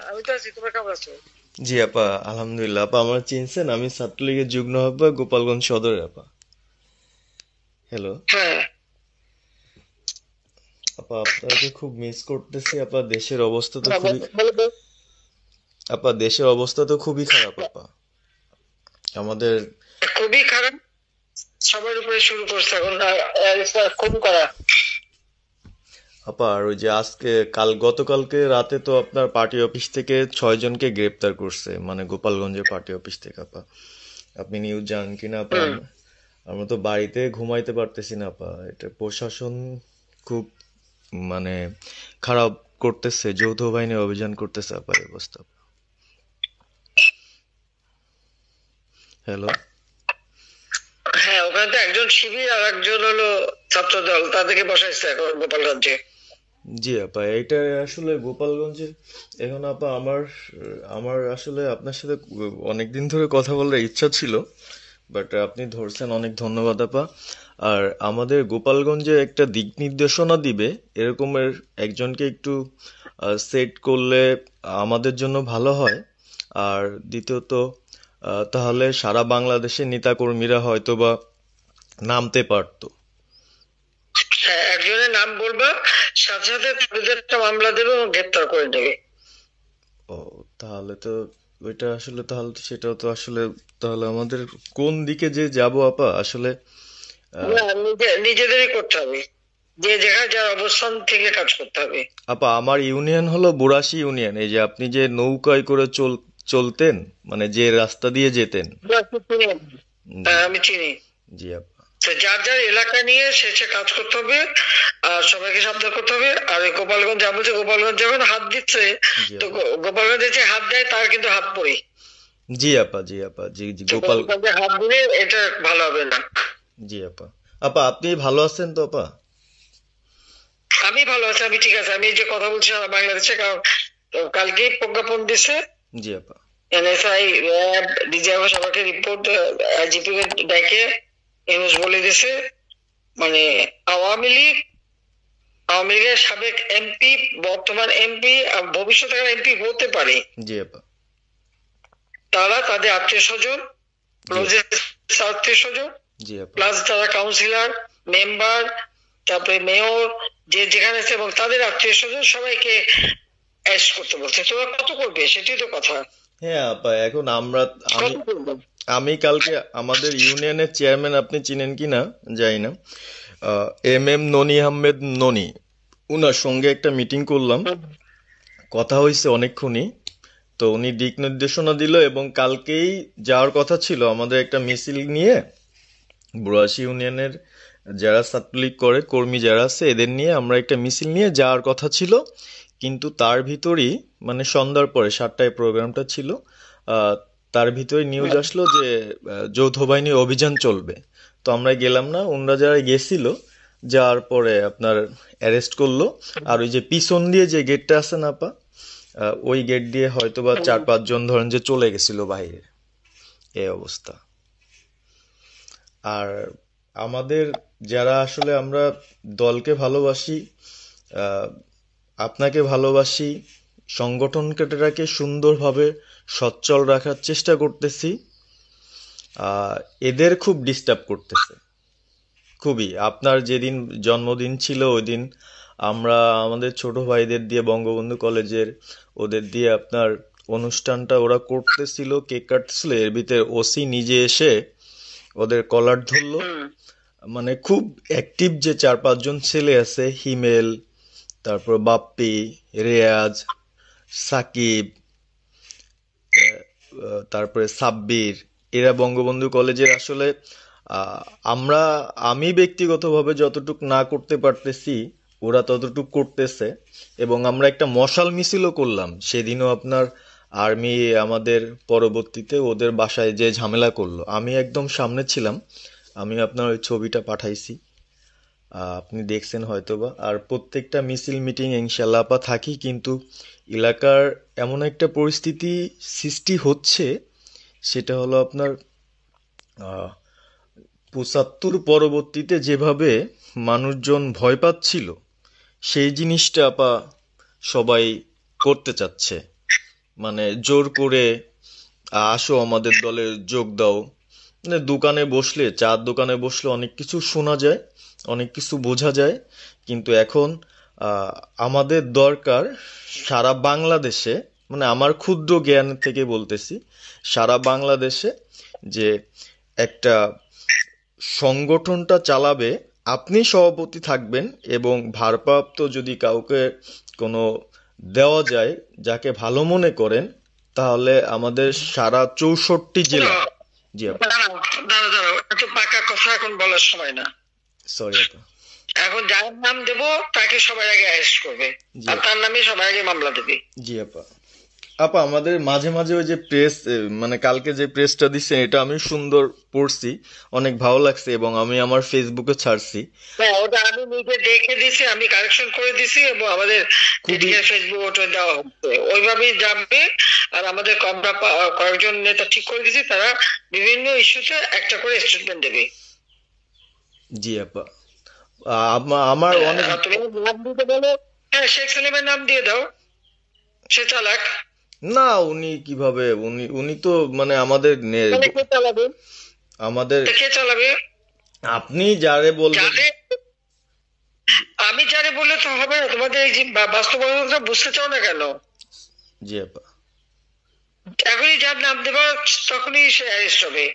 আমি তো আছি, তোমার কেমন আছো? জি আপা, আলহামদুলিল্লাহ। আপা আমার চিনছেন? আমি ছাত্রলীগের যুগ্ম আহ্বায়ক, গোপালগঞ্জ সদরে আপা। হ্যালো হ্যাঁ। আপা, আপনাকে খুব মিস করতেছি আপা। দেশের অবস্থা তো হ্যাঁ, খুবই বলো বলো। আপা, দেশের অবস্থা তো খুবই খারাপ আপা। আমাদের খুবই খারাপ। সবার উপরে শুরু করছে এখন খুন করা। আপা, আর ওই যে আজকে গতকালকে রাতে তো আপনার পার্টি অফিস থেকে 6 জনকে গ্রেপ্তার করছে, মানে গোপালগঞ্জের পার্টি অফিস থেকে আপা। আপনি নিউজ জানেন কিনা আপা? হুম। আমরা তো বাড়িতে ঘুমাইতে পারতেছি না আপা। এটা প্রশাসন খুব মানে খারাপ করতেছে, যৌথ বাহিনী অভিযান করতেছে আপা, এই অবস্থা। হ্যালো। হ্যাঁ, ওখানে তো একজন শিবির আর একজন হলো ছাত্র দল, তাদেরকে বসাইছে এখন গোপালগঞ্জে। জি আপা, এইটা আসলে গোপালগঞ্জে এখন আপা আমার আমার আসলে আপনার সাথে অনেকদিন ধরে কথা বলার ইচ্ছা ছিল, বাট আপনি ধরছেন, অনেক ধন্যবাদ আপা। আর আমাদের গোপালগঞ্জে একটা দিক নির্দেশনা দিবে এরকমের একজনকে একটু সেট করলে আমাদের জন্য ভালো হয়। আর দ্বিতীয়ত, তাহলে সারা বাংলাদেশের নেতাকর্মীরা হয়তোবা নামতে পারতো। হ্যাঁ, একজনের নাম বলবা, সাথে সাথে তাদের একটা মামলা দেবে এবং গ্রেপ্তার করে নেবে। ও, তাহলে তো ওইটা আসলে, তাহলে তো সেটাও তো আসলে, তাহলে আমাদের কোন দিকে যে যাব আপা আসলে? আহ, না, নিজেদেরই করতে হবে। যে যেখানে যার অবস্থান থেকে কাজ করতে হবে। আপা, আমার ইউনিয়ন হলো বুড়াশি ইউনিয়ন। এই যে আপনি যে নৌকায় করে চলতেন, মানে যে রাস্তা দিয়ে যেতেন। জি। হ্যাঁ, আমি চিনি। জি আপা। তো যার যার এলাকা নিয়ে সে সে কাজ করতে হবে। আর সবাইকে সাবধান করতে হবে। আর ওই গোপালগঞ্জ যা বলছে, গোপালগঞ্জ যখন হাত দিচ্ছে, জি তো আপা। গোপালগঞ্জে যে হাত দেয় তার কিন্তু হাত পড়ে। জি আপা। জি আপা। জি জি তো গোপাল। গোপালগঞ্জে হাত দিলে এটা ভালো হবে না। জি আপা। আপা, আপনি ভালো আছেন তো আপা? আমি ভালো আছি, আমি ঠিক আছে। আমি এই যে কথা বলছি সারা বাংলাদেশে, কারণ তো কালকেই প্রজ্ঞাপন দিছে। জি আপা। এনএসআই, র্যাব, ডিজিএফ সবাইকে রিপোর্ট, আইজিপি কে ডেকে এমএস বলে দিছে, মানে আওয়ামী লীগ, আওয়ামী লীগের সাবেক এমপি, বর্তমান এমপি, ভবিষ্যতে এমপি হতে পারে, জি আপা। তারা তাদের আত্মীয় স্বজন, জি আপা। ক্লোজেস্ট আত্মীয় স্বজন, জি আপা। প্লাস যারা কাউন্সিলর, মেম্বার, তারপরে মেয়র, যে যেখানে আছে, এবং তাদের আত্মীয় স্বজন সবাইকে অ্যারেস্ট করতে বলছে। তোমরা কত করবে সেটাই তো কথা। হ্যাঁ আপা, এখন আমরা, আমি কত করবে? আমি কালকে আমাদের ইউনিয়নের চেয়ারম্যান, আপনি চিনেন কি না জানি না, এম ননি আহমেদ ননি, উনার সঙ্গে একটা মিটিং করলাম। কথা হয়েছে অনেকক্ষণই। তো উনি দিক নির্দেশনা দিল এবং কালকেই যাওয়ার কথা ছিল আমাদের একটা মিছিল নিয়ে। বুড়াশি ইউনিয়নের যারা ছাত্রলীগ করে কর্মী যারা আছে এদের নিয়ে আমরা একটা মিছিল নিয়ে যাওয়ার কথা ছিল। কিন্তু তার ভিতরই, মানে সন্ধ্যার পরে 7টায় প্রোগ্রামটা ছিল, আহ, তার ভিতরে নিউজ আসলো যে যৌথ বাহিনী অভিযান চলবে। তো আমরা গেলাম না। ওনরা যারা গেছিল, যাওয়ার পরে আপনার অ্যারেস্ট করলো। আর ওই যে পিছন দিয়ে যে গেটটা আছে না আপা, ওই গেট দিয়ে হয়তোবা 4-5 জন ধরেন যে চলে গেছিল বাইরে। এই অবস্থা। আর আমাদের যারা আসলে আমরা দলকে ভালোবাসি, আহ, আপনাকে ভালোবাসি, সংগঠনটাকে সুন্দরভাবে সচ্ছল রাখার চেষ্টা করতেছি, আহ, এদের খুব ডিস্টার্ব করতেছে। খুবই। আপনার যেদিন জন্মদিন ছিল ওই দিন আমরা আমাদের ছোট ভাইদের দিয়ে বঙ্গবন্ধু কলেজের, ওদের দিয়ে আপনার অনুষ্ঠানটা ওরা করতেছিল, কেক কাটছিল, এর ভিতরে ওসি নিজে এসে ওদের কলার ধরলো। হুম। মানে খুব অ্যাক্টিভ যে 4-5 জন ছেলে আছে, হিমেল, তারপর বাপ্পি, রেয়াজ, সাকিব, তারপরে সাব্বির, এরা বঙ্গবন্ধু কলেজের আসলে, আহ, আমরা আমি ব্যক্তিগতভাবে যতটুক না করতে পারতেছি ওরা ততটুক করতেছে। এবং আমরা একটা মশাল মিছিলও করলাম সেদিনও আপনার। আর্মি আমাদের পরবর্তীতে ওদের বাসায় যে ঝামেলা করলো, আমি একদম সামনে ছিলাম। আমি আপনার ওই ছবিটা পাঠাইছি, আপনি দেখছেন হয়তোবা। আর প্রত্যেকটা মিছিল মিটিং ইনশাল্লাহ আপা থাকি, কিন্তু এলাকার এমন একটা পরিস্থিতি সৃষ্টি হচ্ছে, সেটা হলো আপনার 75 পরবর্তীতে যেভাবে মানুষজন ভয় পাচ্ছিল, সেই জিনিসটা আপা সবাই করতে চাচ্ছে। মানে জোর করে আসো আমাদের দলে যোগ দাও, মানে দোকানে বসলে, চার দোকানে বসলে অনেক কিছু শোনা যায়, অনেক কিছু বোঝা যায়। কিন্তু এখন আহ, আমাদের দরকার সারা বাংলাদেশে, মানে আমার ক্ষুদ্র জ্ঞান থেকে বলতেছি, সারা বাংলাদেশে যে একটা সংগঠনটা চালাবে, আপনি সভাপতি থাকবেন, এবং ভারপ্রাপ্ত যদি কাউকে কোনো দেওয়া যায় যাকে ভালো মনে করেন, তাহলে আমাদের সারা 64 জেলা। জি আপা, দাঁড়াও দাঁড়াও দাঁড়াও, এত পাকা কথা এখন বলার সময় না। সরি আপা। এখন যার নাম দেব তাকে সবার আগে অ্যারেস্ট করবে, জি আর তার নামে সবার আগে মামলা দেবে। জি আপা। আপা আমাদের মাঝে মাঝে ওই যে প্রেস, মানে কালকে যে প্রেসটা দিচ্ছেন এটা আমি সুন্দর পড়ছি, অনেক ভালো লাগছে, এবং আমি আমার ফেসবুকে ছাড়ছি। হ্যাঁ, ওটা আমি নিজে দেখে দিছি, আমি কারেকশন করে দিছি, এবং আমাদের খুবই ফেসবুক ওটা দেওয়া হচ্ছে, ওইভাবেই যাবে। আর আমাদের আমরা কয়েকজন নেতা ঠিক করে দিছি, তারা বিভিন্ন ইস্যুতে একটা করে স্টেটমেন্ট দেবে। জি আপা। আমার অনেক, আর তুমি নাম দিতে বলো, হ্যাঁ শেখ সেলিমের নাম দিয়ে দাও, সে চালাক। না উনি কিভাবে, উনি উনি তো মানে আমাদের তাহলে কে চালাবে? আমাদের, তা কে চালাবে? আপনি যারে বলবেন। যারে আমি যারে বললে তো হবে না, তোমাদের এই যে বাস্তবতা বুঝতে চাও না কেন? জি আপা। এখনই যার নাম দেবা তখনই সে অ্যারেস্ট হবে।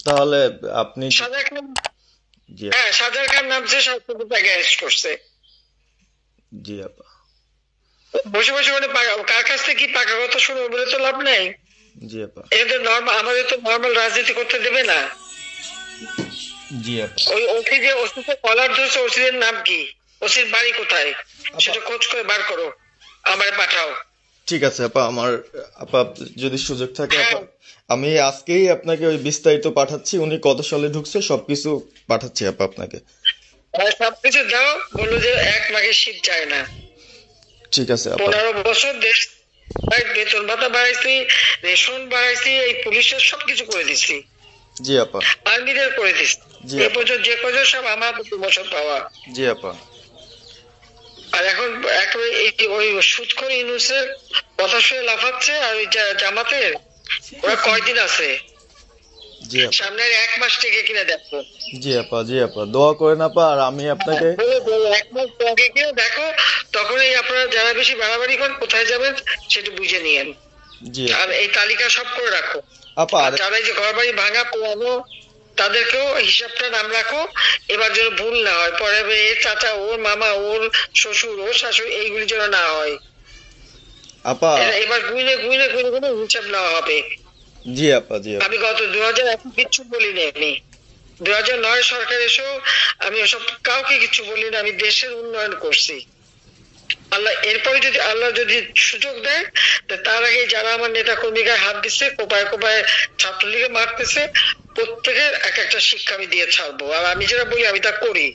তাহলে আপনি, সাজার খান, জি হ্যাঁ সাজার খান নামছে, সরকার তাকে অ্যারেস্ট করছে। জি আপা। বসে বসে মানে কার কাছ থেকে কি পাকা কথা শুনবো বলে তো লাভ নাই। জি আপা। এটা তো নর্মাল, আমাদের তো নর্মাল রাজনীতি করতে দেবে না। জি আপা। ওই ওসি যে ওসিতে কলার ধরছে, ওসিদের নাম কি, ওসির বাড়ি কোথায়, আপা সেটা খোঁজ করে বার করো, আমারে পাঠাও। ঠিক আছে আপা, আমার আপা যদি সুযোগ থাকে আপা, হ্যাঁ আমি আজকেই আপনাকে ওই বিস্তারিত পাঠাচ্ছি, উনি কত সালে ঢুকছে সবকিছু পাঠাচ্ছি আপা আপনাকে। হ্যাঁ, সবকিছু দাও, বললো যে এক মাঘের শীত যায় না। ঠিক আছে আপা। 15 বছর দেশ বেতন ভাতা বাড়াইছি, রেশন বাড়াইছি, এই পুলিশের সবকিছু করে দিছি, জি আপা। আর্মিদের করে দিছি। জি এ আপা। পর্যন্ত যে কজন সব আমার প্রমোশন পাওয়া। জি আপা। আর এখন একেবারে ওই সুদখোর ইউনূসের কথা শুনে লাফাচ্ছে, আর ওই জামাতের ওরা কয়দিন আছে, জি আপা। সামনের 1 মাস থেকে কিনা দেখো। জি আপা। জি আপা, দোয়া করেন আপা, আর আমি আপনাকে, বলো, 1 মাস আগে কিনা দেখো, তখনই আপনারা যারা বেশি বাড়াবাড়ি করেন কোথায় যাবেন সেটা বুঝে নিয়েন। জি আর আপা। এই তালিকা সব করে রাখো। আপা আর আর, যারা এই যে ঘর বাড়ি ভাঙা পোড়ানো, তাদেরকেও হিসাবটা নাম রাখো, এবার যেন ভুল না হয়, পরে এর চাচা, ওর মামা, ওর শ্বশুর, ওর শাশুড়ি, এইগুলি যেন না হয়। আপা। এবার গুইনে গুইনে গুইনে গুইনে হিসাব নেওয়া হবে। জি আপা। জি আপা। আমি গত 2001 কিচ্ছু বলিনি, আমি 2009 সরকার এসেও আমি ওসব কাউকে কিছু বলিনি, আমি দেশের উন্নয়ন করছি। আল্লাহ এরপরে যদি আল্লাহ যদি সুযোগ দেয়, তার আগে যারা আমার নেতা কর্মীকে হাত দিচ্ছে, কোপায় কোপায় ছাত্রলীগে মারতেছে, প্রত্যেকের এক একটা শিক্ষা আমি দিয়ে ছাড়বো, আর আমি যেটা বলি আমি তা করি।